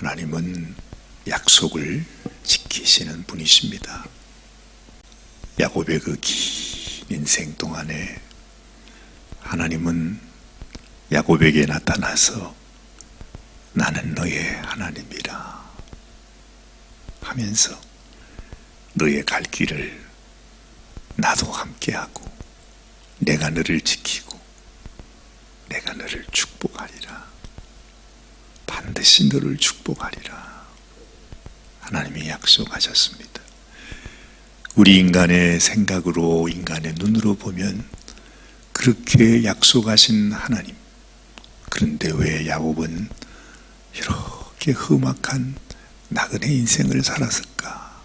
하나님은 약속을 지키시는 분이십니다. 야곱의 그 긴 인생 동안에 하나님은 야곱에게 나타나서 나는 너의 하나님이라 하면서 너의 갈 길을 나도 함께하고 내가 너를 지키고 내가 너를 축복하리라. 반드시 너를 축복하리라. 하나님이 약속하셨습니다. 우리 인간의 생각으로, 인간의 눈으로 보면 그렇게 약속하신 하나님, 그런데 왜 야곱은 이렇게 험악한 나그네 인생을 살았을까?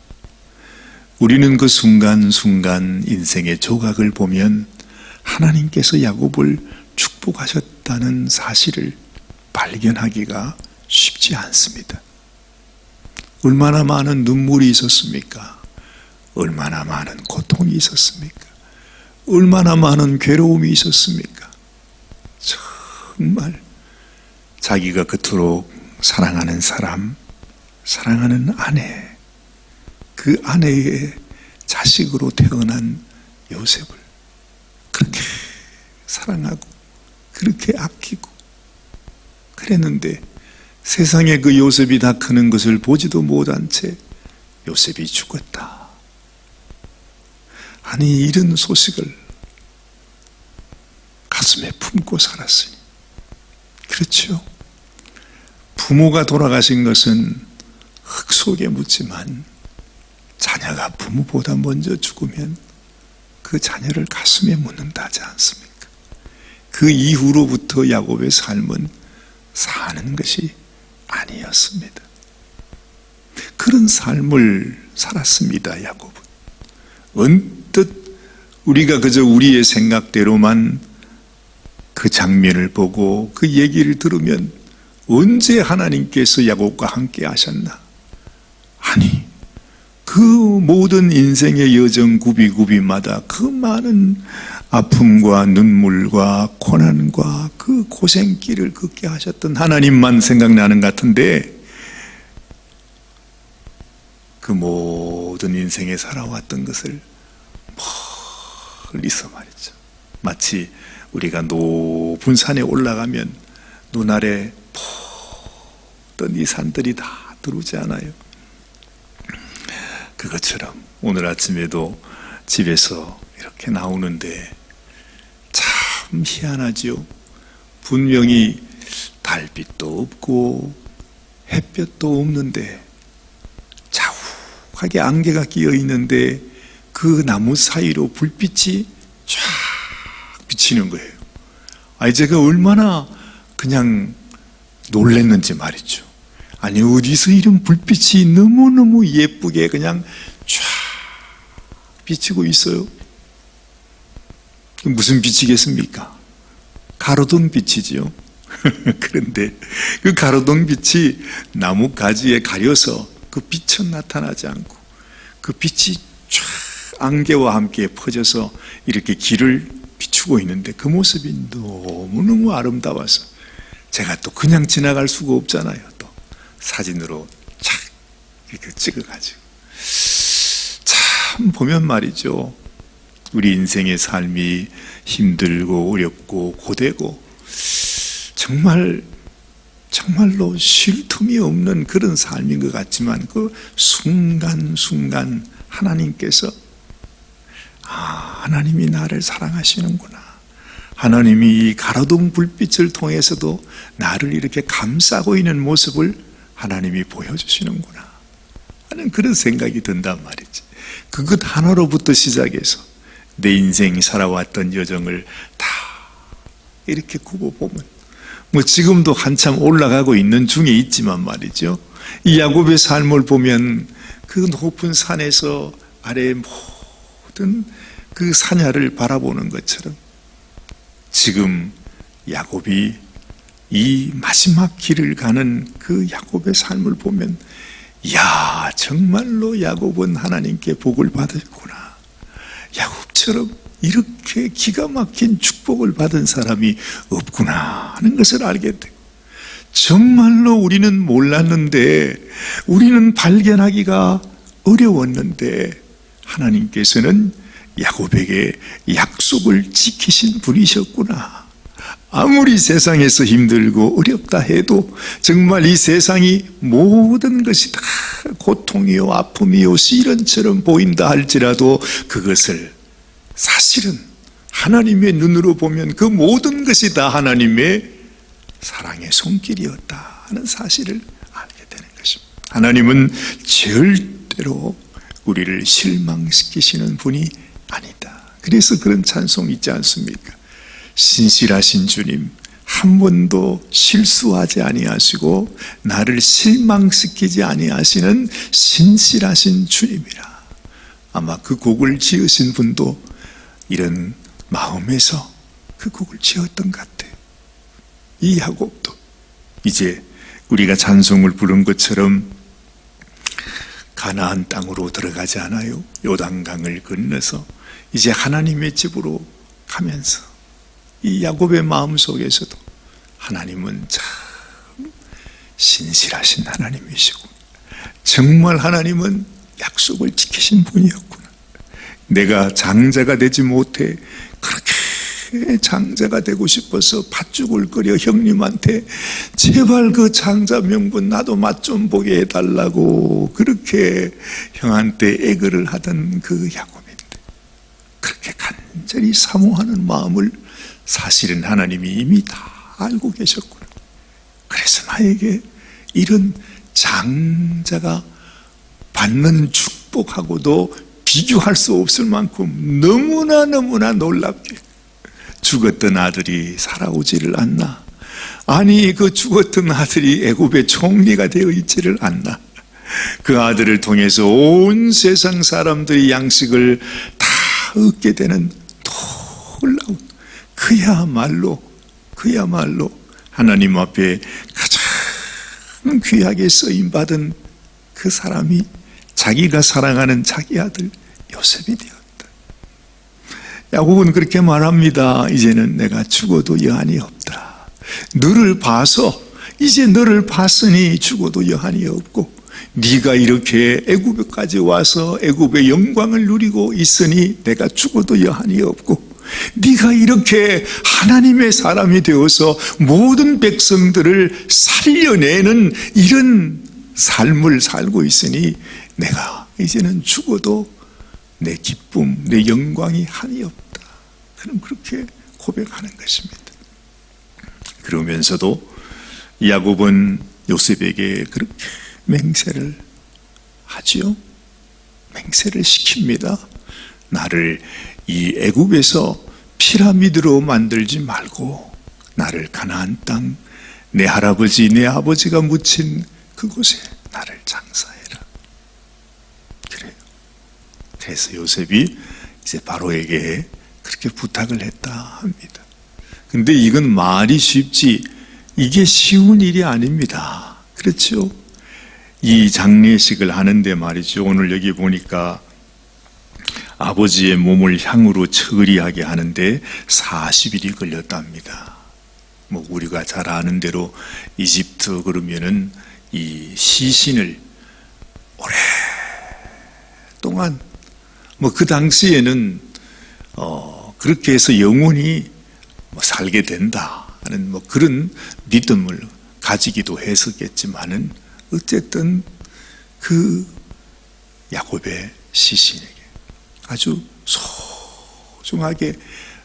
우리는 그 순간순간 인생의 조각을 보면 하나님께서 야곱을 축복하셨다는 사실을 발견하기가 쉽지 않습니다. 얼마나 많은 눈물이 있었습니까? 얼마나 많은 고통이 있었습니까? 얼마나 많은 괴로움이 있었습니까? 정말 자기가 그토록 사랑하는 사람, 사랑하는 아내, 그 아내의 자식으로 태어난 요셉을 그렇게 사랑하고 그렇게 아끼고 그랬는데 세상에 그 요셉이 다 크는 것을 보지도 못한 채 요셉이 죽었다. 아니, 이런 소식을 가슴에 품고 살았으니, 그렇죠? 부모가 돌아가신 것은 흙 속에 묻지만 자녀가 부모보다 먼저 죽으면 그 자녀를 가슴에 묻는다 하지 않습니까? 그 이후로부터 야곱의 삶은 사는 것이 아니었습니다. 그런 삶을 살았습니다. 야곱은 언뜻 우리가 그저 우리의 생각대로만 그 장면을 보고 그 얘기를 들으면 언제 하나님께서 야곱과 함께 하셨나? 아니, 그 모든 인생의 여정 구비구비마다 그 많은 아픔과 눈물과 고난과 그 고생길을 걷게 하셨던 하나님만 생각나는 것 같은데, 그 모든 인생에 살아왔던 것을 멀리서 말이죠. 마치 우리가 높은 산에 올라가면 눈 아래 푸던 이 산들이 다 들어오지 않아요? 그것처럼 오늘 아침에도 집에서 이렇게 나오는데 참 희한하지요. 분명히 달빛도 없고 햇볕도 없는데 자욱하게 안개가 끼어 있는데 그 나무 사이로 불빛이 쫙 비치는 거예요. 제가 얼마나 그냥 놀랬는지 말이죠. 아니, 어디서 이런 불빛이 너무너무 예쁘게 그냥 쫙 비치고 있어요. 무슨 빛이겠습니까? 가로등 빛이지요. 그런데 그 가로등 빛이 나무 가지에 가려서 그 빛은 나타나지 않고 그 빛이 쫙 안개와 함께 퍼져서 이렇게 길을 비추고 있는데 그 모습이 너무너무 아름다워서 제가 또 그냥 지나갈 수가 없잖아요. 또 사진으로 착 이렇게 찍어가지고 참 보면 말이죠, 우리 인생의 삶이 힘들고 어렵고 고되고 정말로 쉴 틈이 없는 그런 삶인 것 같지만 그 순간순간 하나님께서 하나님이 나를 사랑하시는구나, 하나님이 이 가로등 불빛을 통해서도 나를 이렇게 감싸고 있는 모습을 하나님이 보여주시는구나 하는 그런 생각이 든단 말이지. 그것 하나로부터 시작해서 내 인생이 살아왔던 여정을 다 이렇게 굽어보면 지금도 한참 올라가고 있는 중에 있지만 말이죠, 이 야곱의 삶을 보면 그 높은 산에서 아래의 모든 그 산야를 바라보는 것처럼 지금 야곱이 이 마지막 길을 가는 그 야곱의 삶을 보면, 야, 정말로 야곱은 하나님께 복을 받았구나, 야곱처럼 이렇게 기가 막힌 축복을 받은 사람이 없구나 하는 것을 알게 되고, 정말로 우리는 몰랐는데, 우리는 발견하기가 어려웠는데, 하나님께서는 야곱에게 약속을 지키신 분이셨구나. 아무리 세상에서 힘들고 어렵다 해도 정말 이 세상이 모든 것이 다 고통이요 아픔이요 시련처럼 보인다 할지라도 그것을 사실은 하나님의 눈으로 보면 그 모든 것이 다 하나님의 사랑의 손길이었다 하는 사실을 알게 되는 것입니다. 하나님은 절대로 우리를 실망시키시는 분이 아니다. 그래서 그런 찬송 있지 않습니까? 신실하신 주님, 한 번도 실수하지 아니하시고 나를 실망시키지 아니하시는 신실하신 주님이라. 아마 그 곡을 지으신 분도 이런 마음에서 그 곡을 지었던 것 같아요. 이 야곱도 이제 우리가 찬송을 부른 것처럼 가나안 땅으로 들어가지 않아요. 요단강을 건너서 이제 하나님의 집으로 가면서 이 야곱의 마음속에서도 하나님은 참 신실하신 하나님이시고 정말 하나님은 약속을 지키신 분이었구나. 내가 장자가 되지 못해 그렇게 장자가 되고 싶어서 팥죽을 끓여 형님한테 제발 그 장자 명분 나도 맛 좀 보게 해달라고 그렇게 형한테 애걸을 하던 그 야곱인데, 그렇게 간절히 사모하는 마음을 사실은 하나님이 이미 다 알고 계셨구나. 그래서 나에게 이런 장자가 받는 축복하고도 비교할 수 없을 만큼 너무나 놀랍게 죽었던 아들이 살아오지를 않나. 아니 그 죽었던 아들이 애굽의 총리가 되어 있지를 않나. 그 아들을 통해서 온 세상 사람들이 양식을 다 얻게 되는 놀라운, 그야말로 하나님 앞에 가장 귀하게 쓰임받은 그 사람이 자기가 사랑하는 자기 아들 요셉이 되었다. 야곱은 그렇게 말합니다. 이제는 내가 죽어도 여한이 없다. 너를 봐서 이제 너를 봤으니 죽어도 여한이 없고, 네가 이렇게 애굽까지 와서 애굽의 영광을 누리고 있으니 내가 죽어도 여한이 없고, 네가 이렇게 하나님의 사람이 되어서 모든 백성들을 살려내는 이런 삶을 살고 있으니 내가 이제는 죽어도 내 기쁨, 내 영광이 한이 없다. 그럼 그렇게 고백하는 것입니다. 그러면서도 야곱은 요셉에게 그렇게 맹세를 하지요. 맹세를 시킵니다. 나를 이 애굽에서 피라미드로 만들지 말고 나를 가나안 땅, 내 할아버지 내 아버지가 묻힌 그곳에 나를 장사해라. 그래요. 그래서 요셉이 이제 바로에게 그렇게 부탁을 했다 합니다. 근데 이건 말이 쉽지 이게 쉬운 일이 아닙니다. 그렇죠? 이 장례식을 하는데 말이죠. 오늘 여기 보니까 아버지의 몸을 향으로 처리하게 하는데 40일이 걸렸답니다. 뭐 우리가 잘 아는 대로 이집트 그러면은 이 시신을 오랫동안 뭐 그 당시에는 그렇게 해서 영원히 뭐 살게 된다 하는 뭐 그런 믿음을 가지기도 했었겠지만은 어쨌든 그 야곱의 시신에게 아주 소중하게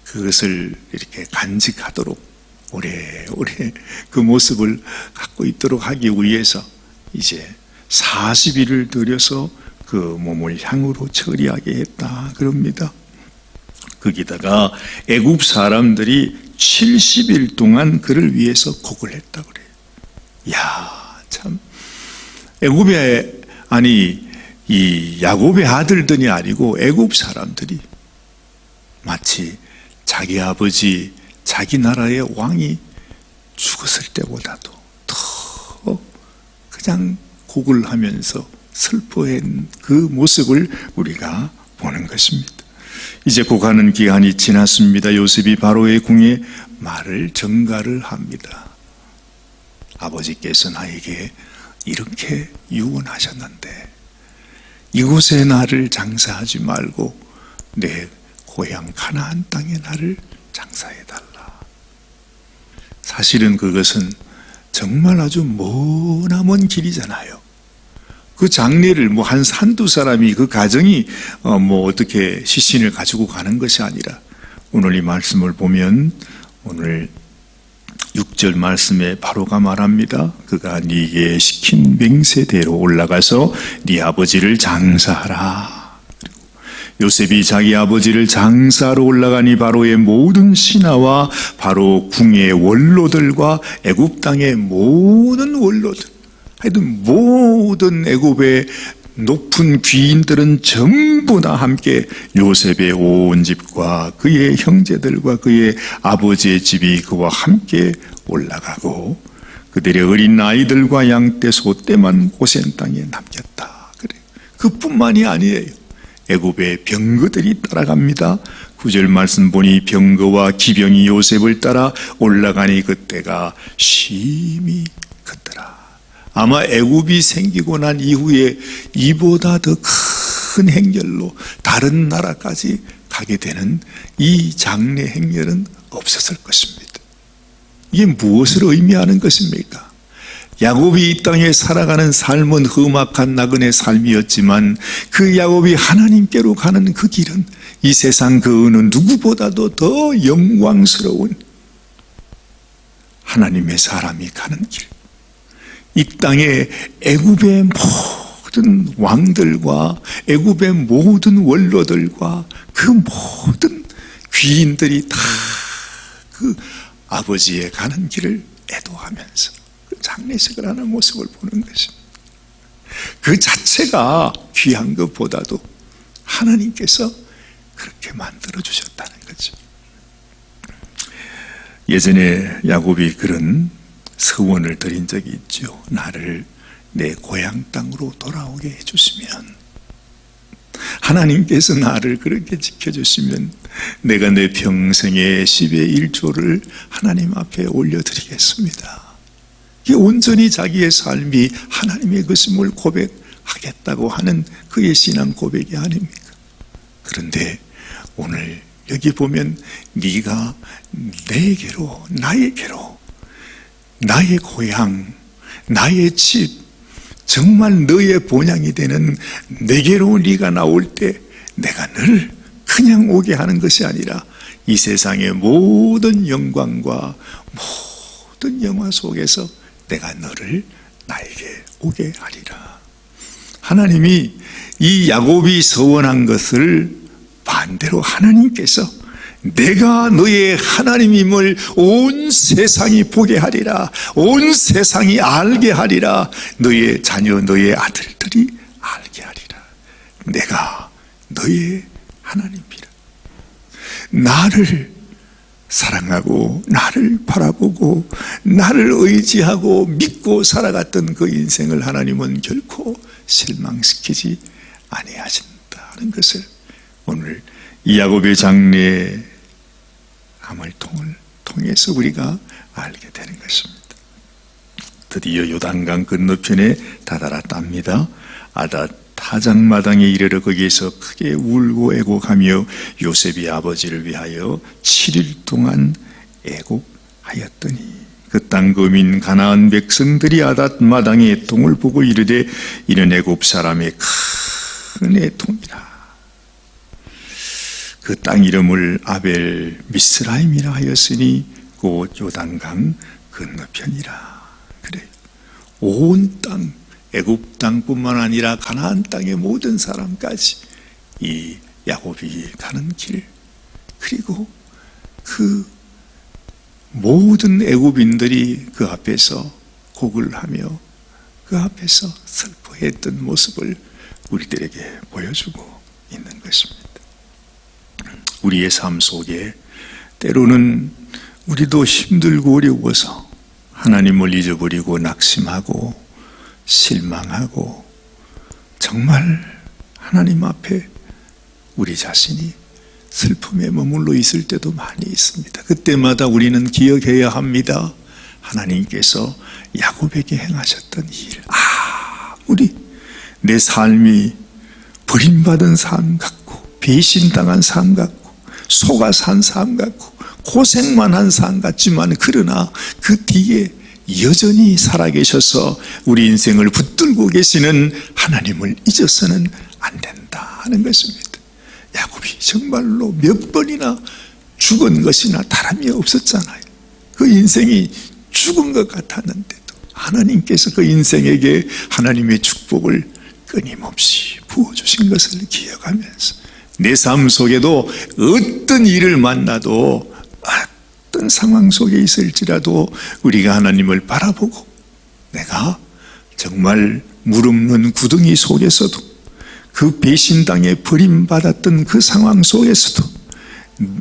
그것을 이렇게 간직하도록 오래오래 그 모습을 갖고 있도록 하기 위해서 이제 40일을 들여서 그 몸을 향으로 처리하게 했다 그럽니다. 거기다가 애굽 사람들이 70일 동안 그를 위해서 곡을 했다 그래요. 야, 참 애굽의 이 야곱의 아들들이 아니고 애굽 사람들이 마치 자기 아버지 자기 나라의 왕이 죽었을 때보다도 더 그냥 곡을 하면서 슬퍼한 그 모습을 우리가 보는 것입니다. 이제 곡하는 기한이 지났습니다. 요셉이 바로의 궁에 말을 전가를 합니다. 아버지께서 나에게 이렇게 유언하셨는데 이곳에 나를 장사하지 말고 내 고향 가나안 땅에 나를 장사해달라. 사실은 그것은 정말 아주 머나먼 길이잖아요. 그 장례를 한두 사람이 그 가정이 어떻게 시신을 가지고 가는 것이 아니라 오늘 이 말씀을 보면 오늘 6절 말씀에 바로가 말합니다. 그가 네게 시킨 맹세대로 올라가서 네 아버지를 장사하라. 그리고 요셉이 자기 아버지를 장사하러 올라가니 바로의 모든 신하와 바로 궁의 원로들과 애굽 땅의 모든 원로들, 하여튼 모든 애굽의 높은 귀인들은 전부 다 함께 요셉의 온 집과 그의 형제들과 그의 아버지의 집이 그와 함께 올라가고 그들의 어린 아이들과 양떼 소떼만 고센 땅에 남겼다. 그래. 그뿐만이 아니에요. 애굽의 병거들이 따라갑니다. 9절 말씀 보니 병거와 기병이 요셉을 따라 올라가니 그때가 심히 컸더라. 아마 애굽이 생기고 난 이후에 이보다 더 큰 행렬로 다른 나라까지 가게 되는 이 장례 행렬은 없었을 것입니다. 이게 무엇을 의미하는 것입니까? 야곱이 이 땅에 살아가는 삶은 험악한 나그네 삶이었지만 그 야곱이 하나님께로 가는 그 길은 이 세상 그 어느 누구보다도 더 영광스러운 하나님의 사람이 가는 길, 이 땅에 애굽의 모든 왕들과 애굽의 모든 원로들과 그 모든 귀인들이 다 그 아버지의 가는 길을 애도하면서 그 장례식을 하는 모습을 보는 것입니다. 그 자체가 귀한 것보다도 하나님께서 그렇게 만들어 주셨다는 거죠. 예전에 야곱이 그런 서원을 드린 적이 있죠. 나를 내 고향 땅으로 돌아오게 해주시면, 하나님께서 나를 그렇게 지켜주시면 내가 내 평생의 10의 1조를 하나님 앞에 올려드리겠습니다. 이게 온전히 자기의 삶이 하나님의 것임을 고백하겠다고 하는 그의 신앙 고백이 아닙니까? 그런데 오늘 여기 보면 네가 내게로, 나에게로, 나의 고향, 나의 집, 정말 너의 본향이 되는 내게로 네가 나올 때 내가 너를 그냥 오게 하는 것이 아니라 이 세상의 모든 영광과 모든 영화 속에서 내가 너를 나에게 오게 하리라. 하나님이 이 야곱이 서원한 것을 반대로 하나님께서 내가 너의 하나님임을 온 세상이 보게 하리라, 온 세상이 알게 하리라, 너의 자녀 너의 아들들이 알게 하리라. 내가 너의 하나님이라. 나를 사랑하고 나를 바라보고 나를 의지하고 믿고 살아갔던 그 인생을 하나님은 결코 실망시키지 아니하신다는 것을 오늘 이 야곱의 장례 암을통을 통해서 우리가 알게 되는 것입니다. 드디어 요단강 건너편에 다다랐답니다. 아닷 타작마당에 이르러 거기에서 크게 울고 애곡하며 요셉이 아버지를 위하여 7일 동안 애곡하였더니 그 땅 거민 가나안 백성들이 아닷 마당의 애통을 보고 이르되 이는 애굽 사람의 큰 애통이라. 그 땅 이름을 아벨 미스라임이라 하였으니 곧 요단강 건너편이라. 그래, 온 땅, 애굽 땅뿐만 아니라 가나안 땅의 모든 사람까지 이 야곱이 가는 길, 그리고 그 모든 애굽인들이 그 앞에서 곡을 하며 그 앞에서 슬퍼했던 모습을 우리들에게 보여주고 있는 것입니다. 우리의 삶 속에 때로는 우리도 힘들고 어려워서 하나님을 잊어버리고 낙심하고 실망하고 정말 하나님 앞에 우리 자신이 슬픔에 머물러 있을 때도 많이 있습니다. 그때마다 우리는 기억해야 합니다. 하나님께서 야곱에게 행하셨던 이 일, 아무리 내 삶이 버림받은 삶 같고 배신당한 삶 같고 속아 산 삶 같고 고생만 한 삶 같지만, 그러나 그 뒤에 여전히 살아계셔서 우리 인생을 붙들고 계시는 하나님을 잊어서는 안 된다 하는 것입니다. 야곱이 정말로 몇 번이나 죽은 것이나 다름이 없었잖아요. 그 인생이 죽은 것 같았는데도 하나님께서 그 인생에게 하나님의 축복을 끊임없이 부어주신 것을 기억하면서 내 삶 속에도 어떤 일을 만나도 어떤 상황 속에 있을지라도 우리가 하나님을 바라보고, 내가 정말 물 없는 구덩이 속에서도, 그 배신당에 버림받았던 그 상황 속에서도,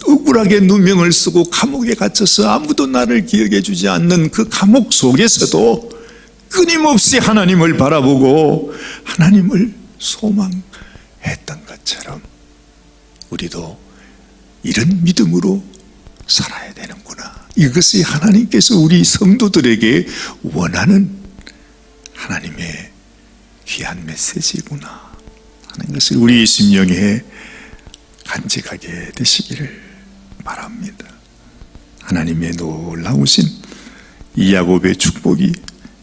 억울하게 누명을 쓰고 감옥에 갇혀서 아무도 나를 기억해 주지 않는 그 감옥 속에서도 끊임없이 하나님을 바라보고 하나님을 소망했던 것처럼 우리도 이런 믿음으로 살아야 되는구나. 이것이 하나님께서 우리 성도들에게 원하는 하나님의 귀한 메시지구나 하는 것을 우리 심령에 간직하게 되시기를 바랍니다. 하나님의 놀라우신 이 야곱의 축복이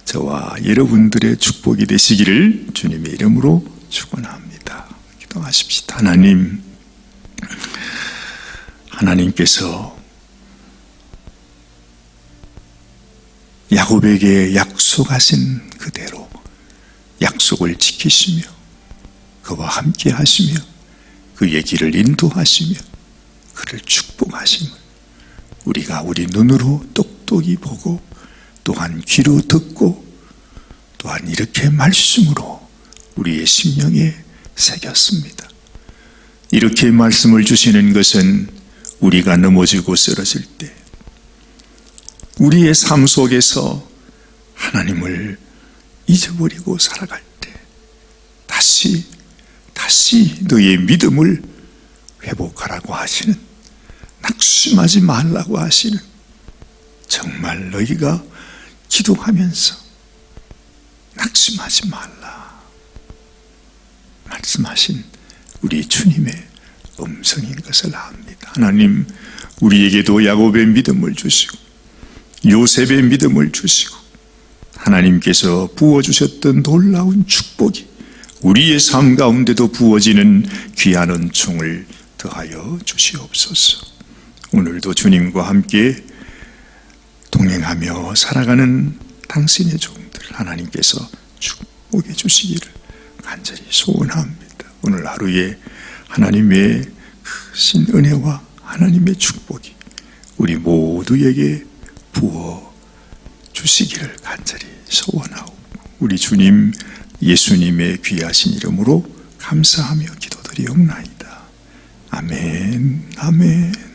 저와 여러분들의 축복이 되시기를 주님의 이름으로 축원합니다. 기도하십시다. 하나님께서 야곱에게 약속하신 그대로 약속을 지키시며 그와 함께 하시며 그의 길을 인도하시며 그를 축복하심을 우리가 우리 눈으로 똑똑히 보고, 또한 귀로 듣고, 또한 이렇게 말씀으로 우리의 심령에 새겼습니다. 이렇게 말씀을 주시는 것은 우리가 넘어지고 쓰러질 때, 우리의 삶 속에서 하나님을 잊어버리고 살아갈 때 다시 너의 믿음을 회복하라고 하시는, 낙심하지 말라고 하시는, 정말 너희가 기도하면서 낙심하지 말라 말씀하신 우리 주님의 음성인 것을 압니다. 하나님, 우리에게도 야곱의 믿음을 주시고 요셉의 믿음을 주시고 하나님께서 부어주셨던 놀라운 축복이 우리의 삶 가운데도 부어지는 귀한 은총을 더하여 주시옵소서. 오늘도 주님과 함께 동행하며 살아가는 당신의 종들 하나님께서 축복해 주시기를 간절히 소원합니다. 오늘 하루에 하나님의 크신 은혜와 하나님의 축복이 우리 모두에게 부어 주시기를 간절히 소원하고, 우리 주님 예수님의 귀하신 이름으로 감사하며 기도드리옵나이다. 아멘, 아멘.